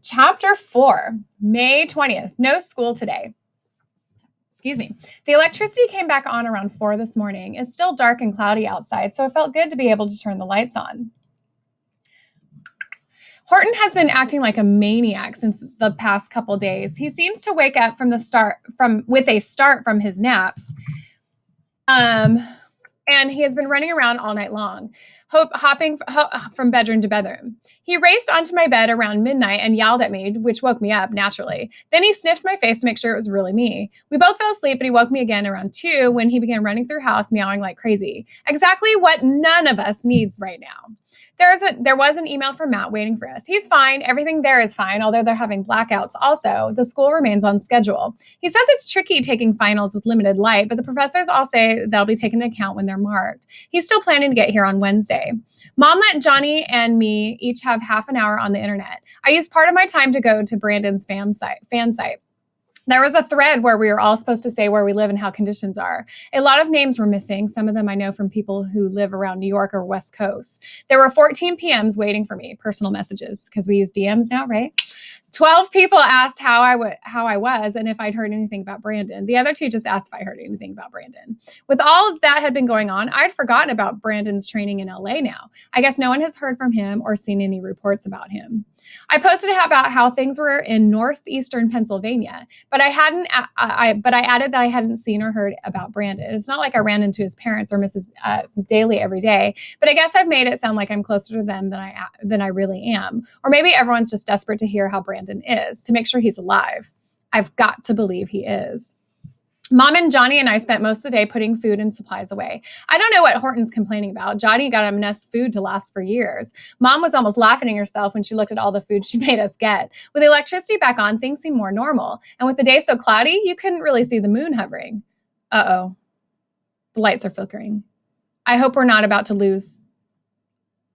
Chapter 4, May 20th. No school today. Excuse me. The electricity came back on around 4 this morning. It's still dark and cloudy outside, so it felt good to be able to turn the lights on. Horton has been acting like a maniac since the past couple days. He seems to wake up with a start from his naps. And he has been running around all night long, hopping from bedroom to bedroom. He raced onto my bed around midnight and yelled at me, which woke me up naturally. Then he sniffed my face to make sure it was really me. We both fell asleep, but he woke me again around 2 when he began running through the house, meowing like crazy. Exactly what none of us needs right now. There was an email from Matt waiting for us. He's fine. Everything there is fine, although they're having blackouts. Also, the school remains on schedule. He says it's tricky taking finals with limited light, but the professors all say that'll be taken into account when they're marked. He's still planning to get here on Wednesday. Mom let Johnny and me each have half an hour on the internet. I used part of my time to go to Brandon's fan site. There was a thread where we were all supposed to say where we live and how conditions are. A lot of names were missing. Some of them I know from people who live around New York or West Coast. There were 14 PMs waiting for me, personal messages, because we use DMs now, right? 12 people asked how I was and if I'd heard anything about Brandon. The other 2 just asked if I heard anything about Brandon. With all of that had been going on, I'd forgotten about Brandon's training in LA now. I guess no one has heard from him or seen any reports about him. I posted about how things were in northeastern Pennsylvania, but I added that I hadn't seen or heard about Brandon. It's not like I ran into his parents or Mrs. Daly every day, but I guess I've made it sound like I'm closer to them than I really am. Or maybe everyone's just desperate to hear how Brandon is, to make sure he's alive. I've got to believe he is. Mom and Johnny and I spent most of the day putting food and supplies away. I don't know what Horton's complaining about. Johnny got him enough food to last for years. Mom was almost laughing at herself when she looked at all the food she made us get. With the electricity back on, things seemed more normal. And with the day so cloudy, you couldn't really see the moon hovering. Uh-oh. The lights are flickering. I hope we're not about to lose.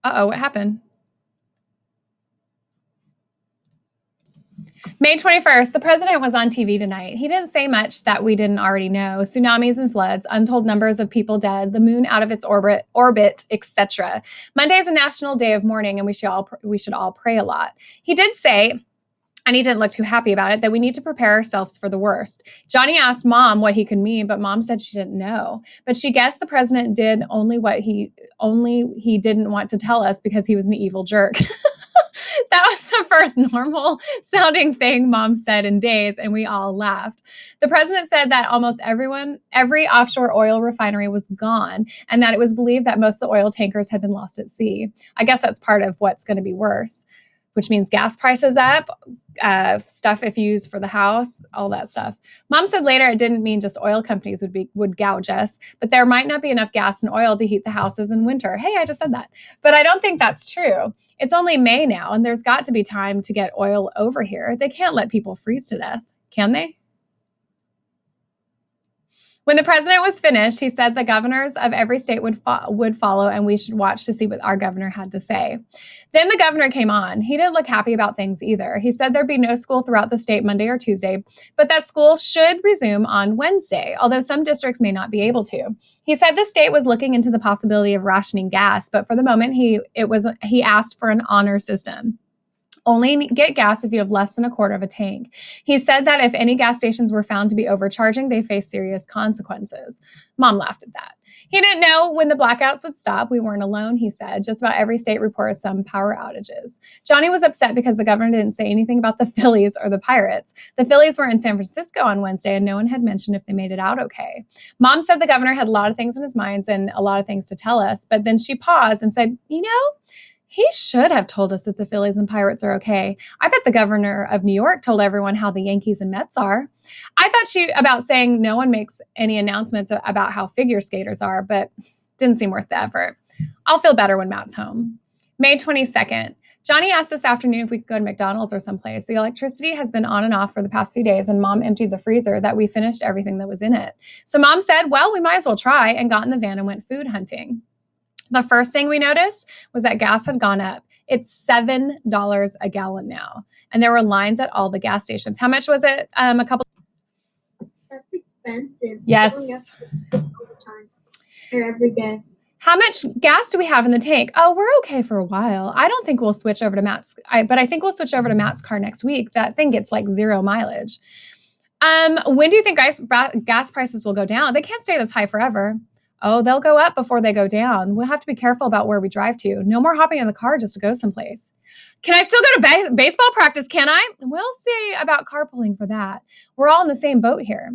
Uh-oh, what happened? May 21st, the president was on TV tonight. He didn't say much that we didn't already know. Tsunamis and floods, untold numbers of people dead, the moon out of its orbit, etc. Monday is a national day of mourning, and we should all pray a lot. He did say, and he didn't look too happy about it, that we need to prepare ourselves for the worst. Johnny asked Mom what he could mean, but Mom said she didn't know. But she guessed the president did only he didn't want to tell us because he was an evil jerk. That was the first normal sounding thing Mom said in days, and we all laughed. The president said that almost every offshore oil refinery was gone, and that it was believed that most of the oil tankers had been lost at sea. I guess that's part of what's going to be worse, which means gas prices up, stuff if used for the house, all that stuff. Mom said later it didn't mean just oil companies would gouge us, but there might not be enough gas and oil to heat the houses in winter. Hey, I just said that. But I don't think that's true. It's only May now, and there's got to be time to get oil over here. They can't let people freeze to death, can they? When the president was finished, he said the governors of every state would follow, and we should watch to see what our governor had to say. Then the governor came on. He didn't look happy about things either. He said there'd be no school throughout the state Monday or Tuesday, but that school should resume on Wednesday, although some districts may not be able to. He said the state was looking into the possibility of rationing gas, but for the moment, he asked for an honor system. Only get gas if you have less than a quarter of a tank. He said that if any gas stations were found to be overcharging, they face serious consequences. Mom laughed at that. He didn't know when the blackouts would stop. We weren't alone, he said. Just about every state reported some power outages. Johnny was upset because the governor didn't say anything about the Phillies or the Pirates. The Phillies were in San Francisco on Wednesday, and no one had mentioned if they made it out okay. Mom said the governor had a lot of things in his minds and a lot of things to tell us, but then she paused and said, he should have told us that the Phillies and Pirates are okay. I bet the governor of New York told everyone how the Yankees and Mets are. I thought about saying no one makes any announcements about how figure skaters are, but didn't seem worth the effort. I'll feel better when Matt's home. May 22nd. Johnny asked this afternoon if we could go to McDonald's or someplace. The electricity has been on and off for the past few days, and Mom emptied the freezer that we finished everything that was in it. So Mom said, well, we might as well try, and got in the van and went food hunting. The first thing we noticed was that gas had gone up. It's $7 a gallon now. And there were lines at all the gas stations. How much was it? That's expensive. Yes. All the time. Or every day. How much gas do we have in the tank? Oh, we're okay for a while. I don't think we'll switch over to Matt's, but I think we'll switch over to Matt's car next week. That thing gets like 0 mileage. When do you think gas prices will go down? They can't stay this high forever. Oh, they'll go up before they go down. We'll have to be careful about where we drive to. No more hopping in the car just to go someplace. Can I still go to baseball practice? Can I? We'll see about carpooling for that. We're all in the same boat here.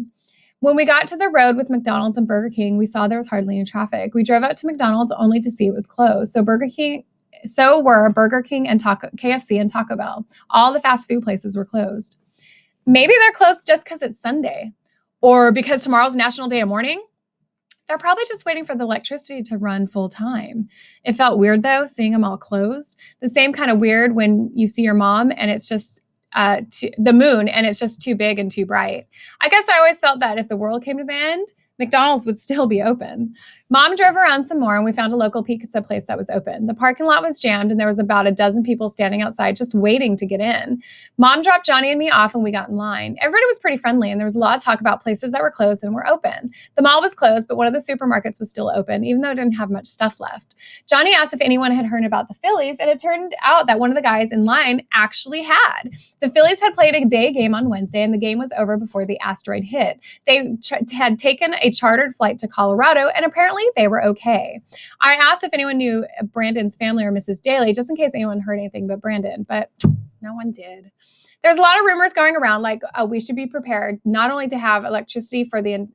When we got to the road with McDonald's and Burger King, we saw there was hardly any traffic. We drove out to McDonald's only to see it was closed. So were Burger King and KFC and Taco Bell. All the fast food places were closed. Maybe they're closed just because it's Sunday or because tomorrow's National Day of Mourning. They're probably just waiting for the electricity to run full time. It felt weird, though, seeing them all closed. The same kind of weird when you see your mom and it's just the moon and it's just too big and too bright. I guess I always felt that if the world came to the end, McDonald's would still be open. Mom drove around some more and we found a local pizza place that was open. The parking lot was jammed and there was about a dozen people standing outside just waiting to get in. Mom dropped Johnny and me off and we got in line. Everybody was pretty friendly and there was a lot of talk about places that were closed and were open. The mall was closed, but one of the supermarkets was still open, even though it didn't have much stuff left. Johnny asked if anyone had heard about the Phillies, and it turned out that one of the guys in line actually had. The Phillies had played a day game on Wednesday and the game was over before the asteroid hit. They had taken a chartered flight to Colorado and apparently they were okay. I asked if anyone knew Brandon's family or Mrs. Daly, just in case anyone heard anything but Brandon, but no one did. There's a lot of rumors going around, like we should be prepared not only to have electricity for the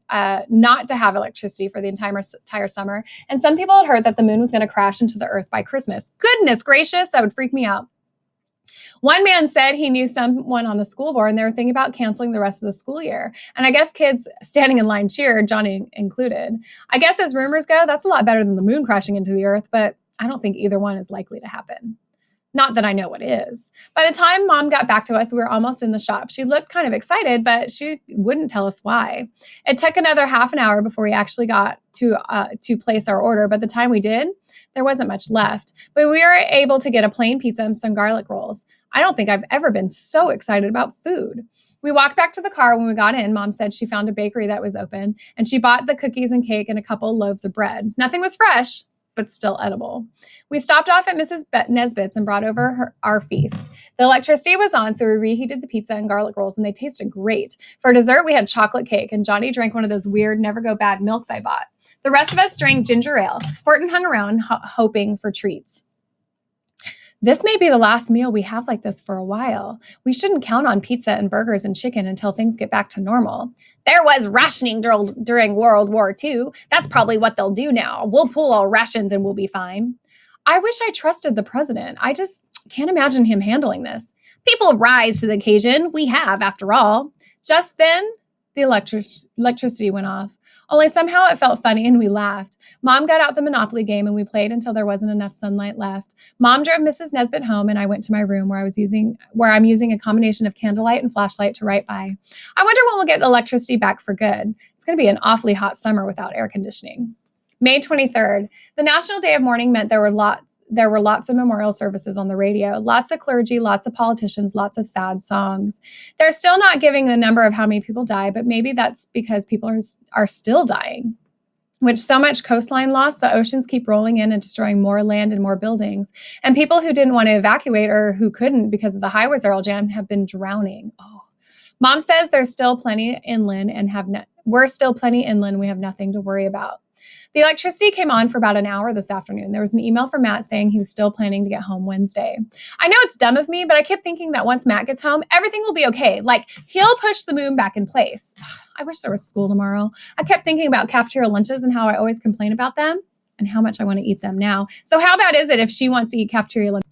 not to have electricity for the entire summer. And some people had heard that the moon was going to crash into the earth by Christmas. Goodness gracious, that would freak me out. One man said he knew someone on the school board and they were thinking about canceling the rest of the school year. And I guess kids standing in line cheered, Johnny included. I guess as rumors go, that's a lot better than the moon crashing into the earth, but I don't think either one is likely to happen. Not that I know what is. By the time Mom got back to us, we were almost in the shop. She looked kind of excited, but she wouldn't tell us why. It took another half an hour before we actually got to place our order. But the time we did, there wasn't much left. But we were able to get a plain pizza and some garlic rolls. I don't think I've ever been so excited about food. We walked back to the car. When we got in, Mom said she found a bakery that was open, and she bought the cookies and cake and a couple loaves of bread. Nothing was fresh, but still edible. We stopped off at Mrs. Nesbitt's and brought over our feast. The electricity was on, so we reheated the pizza and garlic rolls, and they tasted great. For dessert, we had chocolate cake, and Johnny drank one of those weird, never-go-bad milks I bought. The rest of us drank ginger ale. Horton hung around, hoping for treats. This may be the last meal we have like this for a while. We shouldn't count on pizza and burgers and chicken until things get back to normal. There was rationing during World War II. That's probably what they'll do now. We'll pool our rations and we'll be fine. I wish I trusted the president. I just can't imagine him handling this. People rise to the occasion. We have, after all. Just then, the electricity went off. Only somehow it felt funny and we laughed. Mom got out the Monopoly game and we played until there wasn't enough sunlight left. Mom drove Mrs. Nesbitt home and I went to my room where I'm using a combination of candlelight and flashlight to write by. I wonder when we'll get electricity back for good. It's going to be an awfully hot summer without air conditioning. May 23rd. The National Day of Mourning meant there were lots of memorial services on the radio, lots of clergy, lots of politicians, lots of sad songs. They're still not giving the number of how many people died, but maybe that's because people are still dying. With so much coastline loss, the oceans keep rolling in and destroying more land and more buildings. And people who didn't want to evacuate or who couldn't because the highways are all jammed have been drowning. Oh. Mom says there's still plenty inland we're still plenty inland. We have nothing to worry about. The electricity came on for about an hour this afternoon. There was an email from Matt saying he was still planning to get home Wednesday. I know it's dumb of me, but I kept thinking that once Matt gets home, everything will be okay. Like, he'll push the moon back in place. I wish there was school tomorrow. I kept thinking about cafeteria lunches and how I always complain about them and how much I want to eat them now. So how bad is it if she wants to eat cafeteria lunch?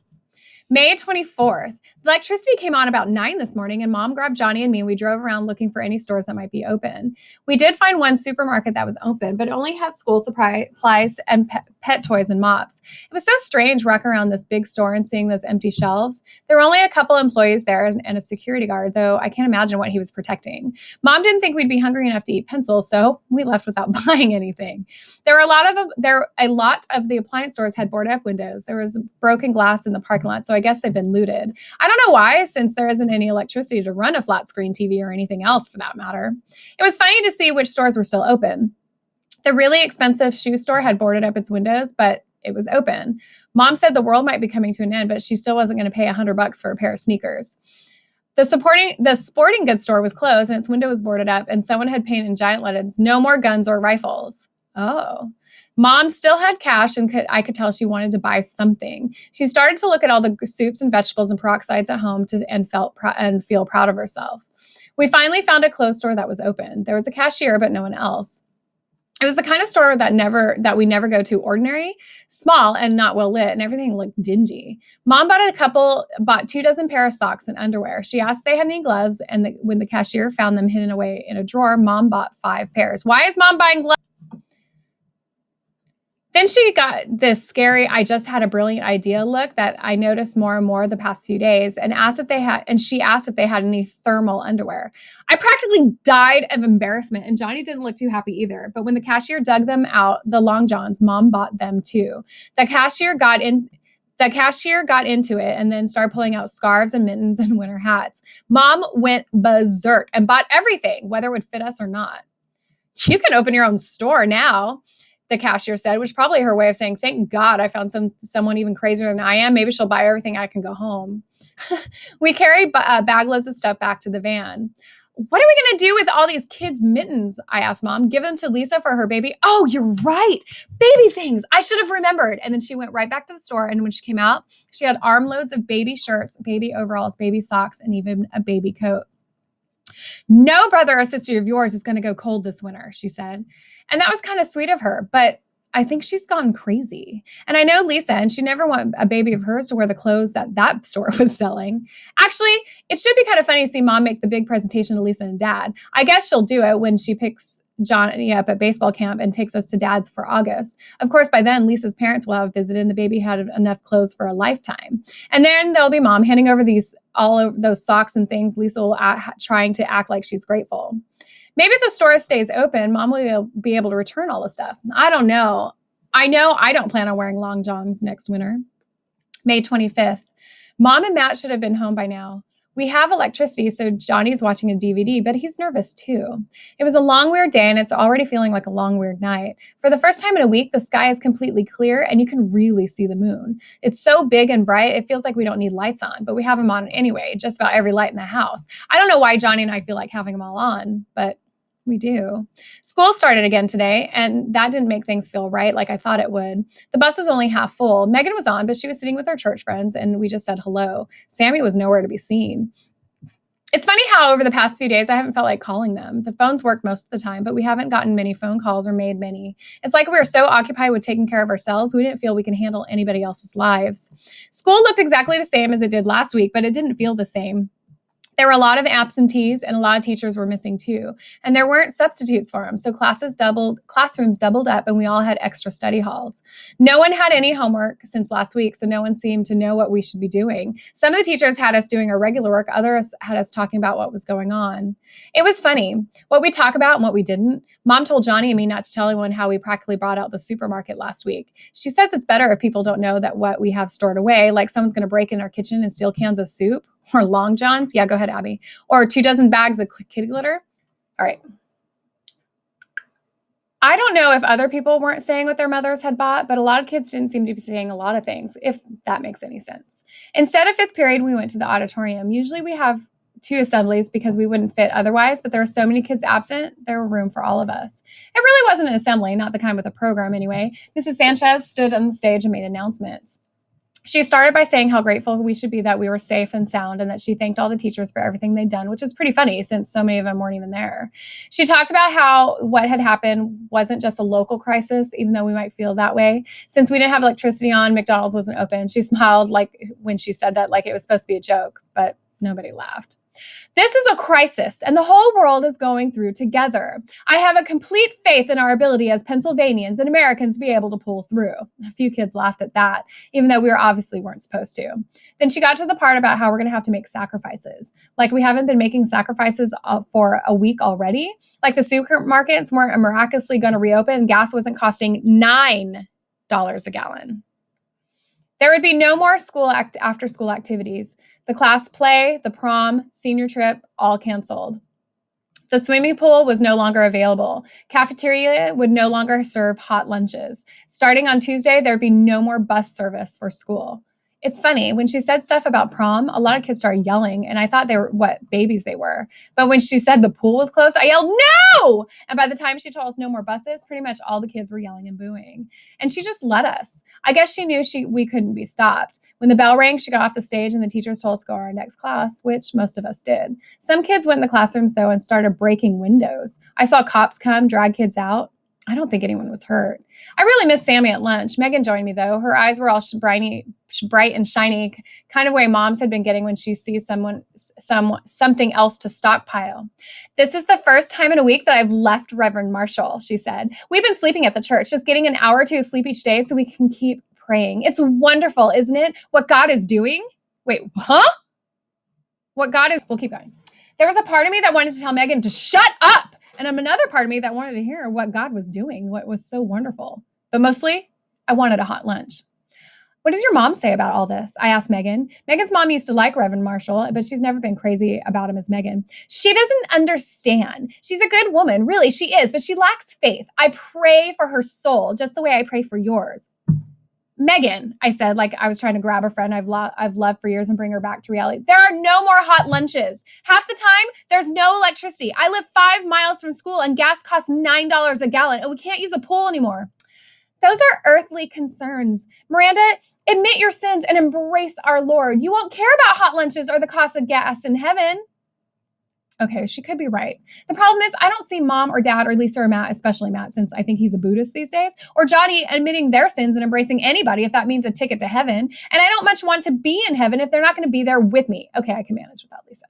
May 24th. The electricity came on about 9 this morning and Mom grabbed Johnny and me and we drove around looking for any stores that might be open. We did find one supermarket that was open, but it only had school supplies and pet toys and mops. It was so strange walking around this big store and seeing those empty shelves. There were only a couple employees there and a security guard, though I can't imagine what he was protecting. Mom didn't think we'd be hungry enough to eat pencils, so we left without buying anything. A lot of the appliance stores had boarded up windows. There was broken glass in the parking lot, so I guess they've been looted. I don't know why, since there isn't any electricity to run a flat screen TV or anything else for that matter. It was funny to see which stores were still open. The really expensive shoe store had boarded up its windows, but it was open. Mom said the world might be coming to an end, but she still wasn't going to pay $100 for a pair of sneakers. The sporting goods store was closed and its window was boarded up, and someone had painted in giant letters, "No more guns or rifles." Oh. Mom still had cash, and I could tell she wanted to buy something. She started to look at all the soups and vegetables and peroxides at home and feel proud of herself. We finally found a clothes store that was open. There was a cashier, but no one else. It was the kind of store that we never go to. Ordinary, small, and not well lit, and everything looked dingy. Mom bought 24 pair of socks and underwear. She asked if they had any gloves, and when the cashier found them hidden away in a drawer, Mom bought 5 pairs. Why is Mom buying gloves? Then she got this scary, "I just had a brilliant idea" look that I noticed more and more the past few days, and she asked if they had any thermal underwear. I practically died of embarrassment, and Johnny didn't look too happy either. But when the cashier dug them out, the long johns, Mom bought them too. The cashier got into it and then started pulling out scarves and mittens and winter hats. Mom went berserk and bought everything, whether it would fit us or not. "You can open your own store now," the cashier said, which is probably her way of saying, "Thank God I found someone even crazier than I am. Maybe she'll buy everything, I can go home." We carried bag loads of stuff back to the van. "What are we going to do with all these kids' mittens?" I asked Mom. "Give them to Lisa for her baby." "Oh, you're right. Baby things. I should have remembered." And then she went right back to the store. And when she came out, she had armloads of baby shirts, baby overalls, baby socks, and even a baby coat. "No brother or sister of yours is going to go cold this winter," she said. And that was kind of sweet of her, but I think she's gone crazy. And I know Lisa, and she never want a baby of hers to wear the clothes that store was selling. Actually, it should be kind of funny to see Mom make the big presentation to Lisa and Dad. I guess she'll do it when she picks Johnny up at baseball camp and takes us to Dad's for August. Of course, by then, Lisa's parents will have visited and the baby had enough clothes for a lifetime. And then there'll be Mom handing over all of those socks and things. Lisa will trying to act like she's grateful. Maybe if the store stays open, Mom will be able to return all the stuff. I don't know. I know I don't plan on wearing long johns next winter. May 25th. Mom and Matt should have been home by now. We have electricity, so Johnny's watching a DVD, but he's nervous too. It was a long, weird day, and it's already feeling like a long, weird night. For the first time in a week, the sky is completely clear, and you can really see the moon. It's so big and bright, it feels like we don't need lights on, but we have them on anyway, just about every light in the house. I don't know why Johnny and I feel like having them all on, but we do. School started again today, and that didn't make things feel right like I thought it would. The bus was only half full. Megan was on, but she was sitting with her church friends, and we just said hello. Sammy was nowhere to be seen. It's funny how over the past few days, I haven't felt like calling them. The phones work most of the time, but we haven't gotten many phone calls or made many. It's like we were so occupied with taking care of ourselves, we didn't feel we can handle anybody else's lives. School looked exactly the same as it did last week, but it didn't feel the same. There were a lot of absentees and a lot of teachers were missing too. And there weren't substitutes for them. So classrooms doubled up and we all had extra study halls. No one had any homework since last week, so no one seemed to know what we should be doing. Some of the teachers had us doing our regular work. Others had us talking about what was going on. It was funny what we talk about and what we didn't. Mom told Johnny and me not to tell anyone how we practically brought out the supermarket last week. She says it's better if people don't know that what we have stored away, like someone's going to break in our kitchen and steal cans of soup. Or long johns. Yeah, go ahead, Abby. Or 24 bags of kitty glitter. All right. I don't know if other people weren't saying what their mothers had bought, but a lot of kids didn't seem to be saying a lot of things, if that makes any sense. Instead of fifth period, we went to the auditorium. Usually we have 2 assemblies because we wouldn't fit otherwise, but there were so many kids absent, there was room for all of us. It really wasn't an assembly, not the kind with a program anyway. Mrs. Sanchez stood on the stage and made announcements. She started by saying how grateful we should be that we were safe and sound and that she thanked all the teachers for everything they'd done, which is pretty funny since so many of them weren't even there. She talked about how what had happened wasn't just a local crisis, even though we might feel that way. Since we didn't have electricity on, McDonald's wasn't open. She smiled like when she said that, like it was supposed to be a joke, but nobody laughed. This is a crisis, and the whole world is going through together. I have a complete faith in our ability as Pennsylvanians and Americans to be able to pull through. A few kids laughed at that, even though we obviously weren't supposed to. Then she got to the part about how we're going to have to make sacrifices. Like we haven't been making sacrifices for a week already. Like the supermarkets weren't miraculously going to reopen. Gas wasn't costing $9 a gallon. There would be no more after-school activities. The class play, the prom, senior trip, all canceled. The swimming pool was no longer available. Cafeteria would no longer serve hot lunches. Starting on Tuesday, there'd be no more bus service for school. It's funny, when she said stuff about prom, a lot of kids started yelling, and I thought they were what babies they were. But when she said the pool was closed, I yelled, no! And by the time she told us no more buses, pretty much all the kids were yelling and booing. And she just let us. I guess she knew we couldn't be stopped. When the bell rang, she got off the stage and the teachers told us to go to our next class, which most of us did. Some kids went in the classrooms, though, and started breaking windows. I saw cops come, drag kids out. I don't think anyone was hurt. I really miss Sammy at lunch. Megan joined me, though. Her eyes were all bright and shiny, kind of way moms had been getting when she sees something else to stockpile. This is the first time in a week that I've left Reverend Marshall, she said. We've been sleeping at the church, just getting an hour or two of sleep each day so we can keep praying. It's wonderful, isn't it? What God is doing? Wait, huh? We'll keep going. There was a part of me that wanted to tell Megan to shut up. And another part of me that wanted to hear what God was doing, what was so wonderful. But mostly, I wanted a hot lunch. What does your mom say about all this? I asked Megan. Megan's mom used to like Reverend Marshall, but she's never been crazy about him as Megan. She doesn't understand. She's a good woman, really, she is, but she lacks faith. I pray for her soul, just the way I pray for yours. Megan, I said, like I was trying to grab a friend I've loved for years and bring her back to reality. There are no more hot lunches. Half the time, there's no electricity. I live 5 miles from school and gas costs $9 a gallon, and we can't use a pool anymore. Those are earthly concerns. Miranda, admit your sins and embrace our Lord. You won't care about hot lunches or the cost of gas in heaven. Okay, she could be right. The problem is I don't see mom or dad or Lisa or Matt, especially Matt, since I think he's a Buddhist these days, or Johnny admitting their sins and embracing anybody if that means a ticket to heaven. And I don't much want to be in heaven if they're not going to be there with me. Okay, I can manage without Lisa.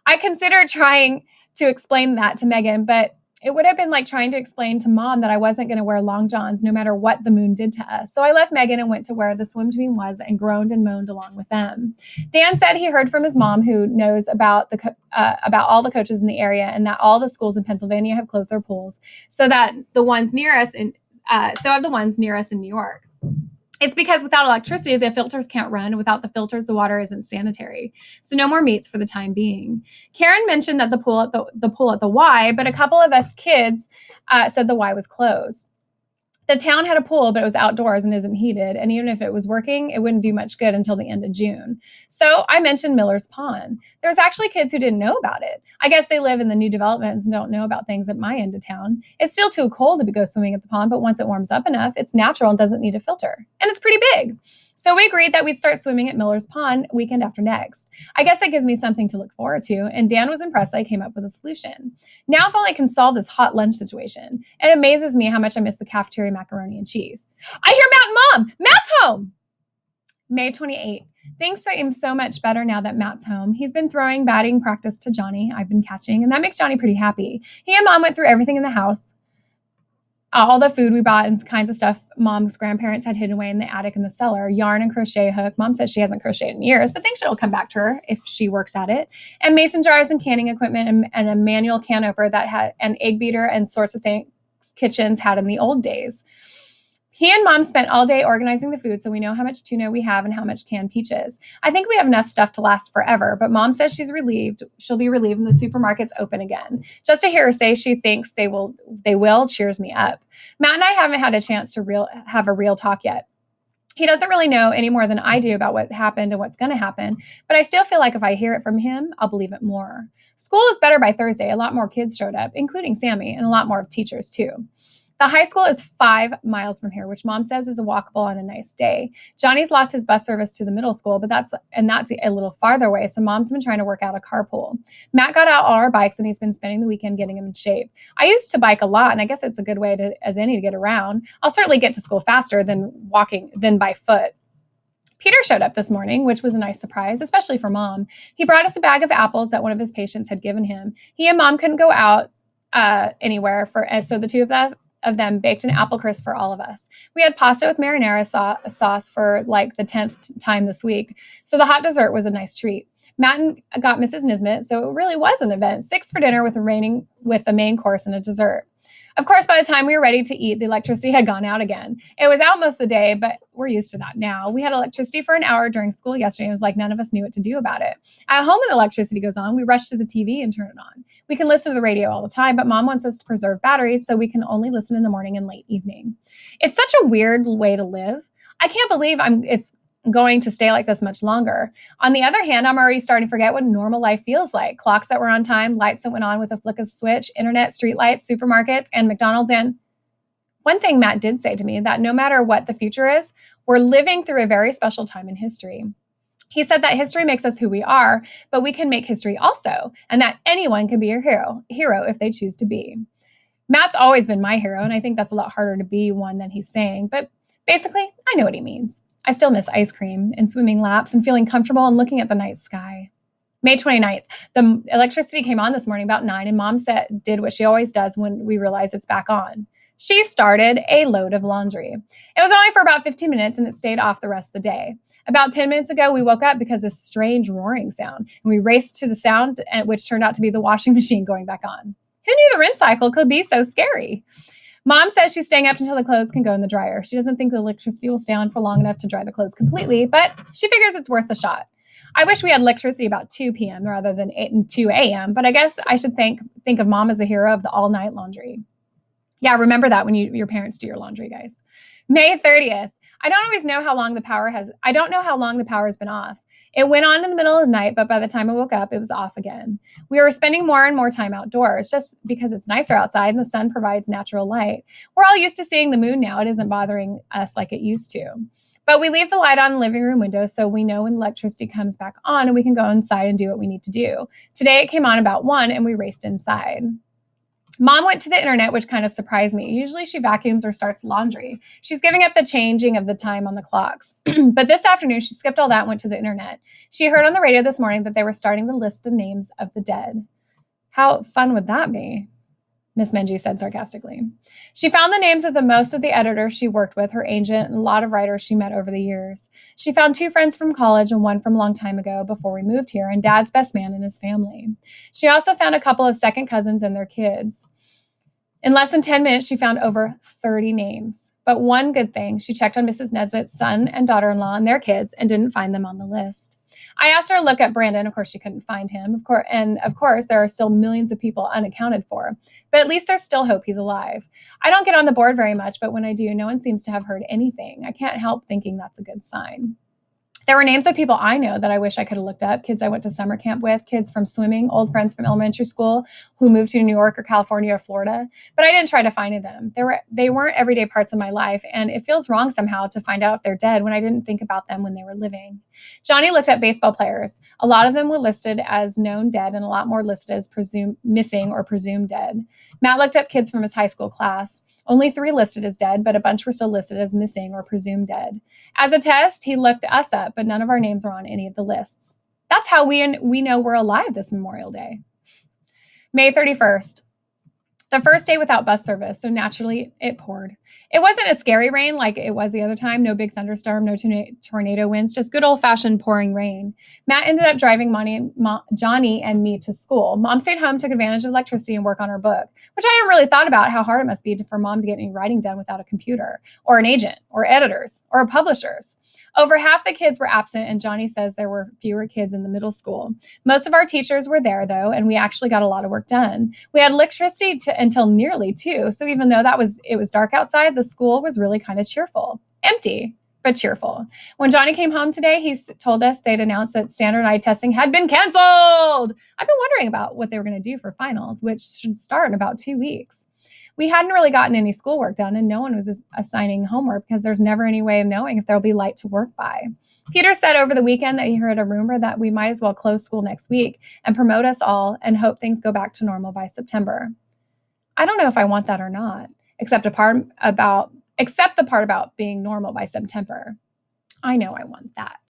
I considered trying to explain that to Megan, but it would have been like trying to explain to mom that I wasn't going to wear long johns no matter what the moon did to us. So I left Megan and went to where the swim team was and groaned and moaned along with them. Dan said he heard from his mom, who knows about all the coaches in the area, and that all the schools in Pennsylvania have closed their pools, so have the ones near us in New York. It's because without electricity, the filters can't run. Without the filters, the water isn't sanitary. So no more meets for the time being. Karen mentioned that the pool at the Y, but a couple of us kids said the Y was closed. The town had a pool, but it was outdoors and isn't heated. And even if it was working, it wouldn't do much good until the end of June. So I mentioned Miller's Pond. There's actually kids who didn't know about it. I guess they live in the new developments and don't know about things at my end of town. It's still too cold to go swimming at the pond, but once it warms up enough, it's natural and doesn't need a filter. And it's pretty big. So we agreed that we'd start swimming at Miller's Pond weekend after next. I guess that gives me something to look forward to, and Dan was impressed I came up with a solution. Now if only I can solve this hot lunch situation. It amazes me how much I miss the cafeteria macaroni and cheese. I hear Matt and Mom! Matt's home! May 28th. Things seem so much better now that Matt's home. He's been throwing batting practice to Johnny. I've been catching, and that makes Johnny pretty happy. He and Mom went through everything in the house. All the food we bought and kinds of stuff Mom's grandparents had hidden away in the attic and the cellar, yarn and crochet hook. Mom says she hasn't crocheted in years, but thinks it'll come back to her if she works at it. And mason jars and canning equipment and a manual can opener that had an egg beater and sorts of things kitchens had in the old days. He and Mom spent all day organizing the food so we know how much tuna we have and how much canned peaches. I think we have enough stuff to last forever, but Mom says she'll be relieved when the supermarket's open again. Just to hear her say she thinks they will cheers me up. Matt and I haven't had a chance to have a real talk yet. He doesn't really know any more than I do about what happened and what's going to happen, but I still feel like if I hear it from him, I'll believe it more. School is better by Thursday. A lot more kids showed up, including Sammy, and a lot more of teachers too. The high school is 5 miles from here, which Mom says is a walkable on a nice day. Johnny's lost his bus service to the middle school, but that's a little farther away, so Mom's been trying to work out a carpool. Matt got out all our bikes, and he's been spending the weekend getting him in shape. I used to bike a lot, and I guess it's a good way as any to get around. I'll certainly get to school faster than by foot. Peter showed up this morning, which was a nice surprise, especially for Mom. He brought us a bag of apples that one of his patients had given him. He and Mom couldn't go out anywhere, so the two of them baked an apple crisp for all of us. We had pasta with marinara sauce for like the 10th time this week, so the hot dessert was a nice treat. Matt got Mrs. Nisbet, so it really was an event. 6 for dinner with a main course and a dessert. Of course, by the time we were ready to eat, the electricity had gone out again. It was out most of the day, but we're used to that now. We had electricity for an hour during school yesterday. And it was like none of us knew what to do about it. At home, when the electricity goes on, we rush to the TV and turn it on. We can listen to the radio all the time, but mom wants us to preserve batteries so we can only listen in the morning and late evening. It's such a weird way to live. I can't believe it's going to stay like this much longer. On the other hand, I'm already starting to forget what normal life feels like. Clocks that were on time, lights that went on with a flick of switch, internet, streetlights, supermarkets, and McDonald's. And one thing Matt did say to me, that no matter what the future is, we're living through a very special time in history. He said that history makes us who we are, but we can make history also, and that anyone can be a hero if they choose to be. Matt's always been my hero, and I think that's a lot harder to be one than he's saying, but basically, I know what he means. I still miss ice cream and swimming laps and feeling comfortable and looking at the night sky. May 29th, the electricity came on this morning about 9, and mom did what she always does when we realize it's back on. She started a load of laundry. It was only for about 15 minutes, and it stayed off the rest of the day. About 10 minutes ago, we woke up because of a strange roaring sound, and we raced to the sound, which turned out to be the washing machine going back on. Who knew the rinse cycle could be so scary? Mom says she's staying up until the clothes can go in the dryer. She doesn't think the electricity will stay on for long enough to dry the clothes completely, but she figures it's worth a shot. I wish we had electricity about 2 p.m. rather than 8 and 2 a.m., but I guess I should think of mom as a hero of the all-night laundry. Yeah, remember that when your parents do your laundry, guys. May 30th. I don't know how long the power has been off. It went on in the middle of the night, but by the time I woke up, it was off again. We were spending more and more time outdoors just because it's nicer outside and the sun provides natural light. We're all used to seeing the moon now. It isn't bothering us like it used to. But we leave the light on the living room window so we know when electricity comes back on and we can go inside and do what we need to do. Today it came on about 1 and we raced inside. Mom went to the internet, which kind of surprised me. Usually she vacuums or starts laundry. She's giving up the changing of the time on the clocks. But this afternoon, she skipped all that and went to the internet. She heard on the radio this morning that they were starting the list of names of the dead. How fun would that be? Miss Menji said sarcastically. She found the names of most of the editors she worked with, her agent, and a lot of writers she met over the years. She found 2 friends from college and 1 from a long time ago before we moved here, and Dad's best man and his family. She also found a couple of second cousins and their kids. In less than 10 minutes, she found over 30 names. But one good thing, she checked on Mrs. Nesbitt's son and daughter-in-law and their kids and didn't find them on the list. I asked her to look at Brandon. Of course, she couldn't find him. Of course, there are still millions of people unaccounted for. But at least there's still hope he's alive. I don't get on the board very much, but when I do, no one seems to have heard anything. I can't help thinking that's a good sign. There were names of people I know that I wish I could have looked up, kids I went to summer camp with, kids from swimming, old friends from elementary school who moved to New York or California or Florida, but I didn't try to find them. They weren't everyday parts of my life, and it feels wrong somehow to find out if they're dead when I didn't think about them when they were living. Johnny looked at baseball players. A lot of them were listed as known dead and a lot more listed as missing or presumed dead. Matt looked up kids from his high school class. Only 3 listed as dead, but a bunch were still listed as missing or presumed dead. As a test, he looked us up, but none of our names were on any of the lists. That's how we know we're alive this Memorial Day. May 31st. The first day without bus service, so naturally it poured. It wasn't a scary rain like it was the other time. No big thunderstorm, no tornado winds, just good old-fashioned pouring rain. Matt ended up driving Johnny and me to school. Mom stayed home, took advantage of electricity and work on her book, which I hadn't really thought about how hard it must be for mom to get any writing done without a computer, or an agent, or editors, or publishers. Over half the kids were absent, and Johnny says there were fewer kids in the middle school. Most of our teachers were there, though, and we actually got a lot of work done. We had electricity until nearly 2, so even though it was dark outside, the school was really kind of cheerful. Empty, but cheerful. When Johnny came home today, he told us they'd announced that standardized testing had been canceled. I've been wondering about what they were going to do for finals, which should start in about 2 weeks. We hadn't really gotten any schoolwork done, and no one was assigning homework because there's never any way of knowing if there'll be light to work by. Peter said over the weekend that he heard a rumor that we might as well close school next week and promote us all and hope things go back to normal by September. I don't know if I want that or not, except the part about being normal by September. I know I want that.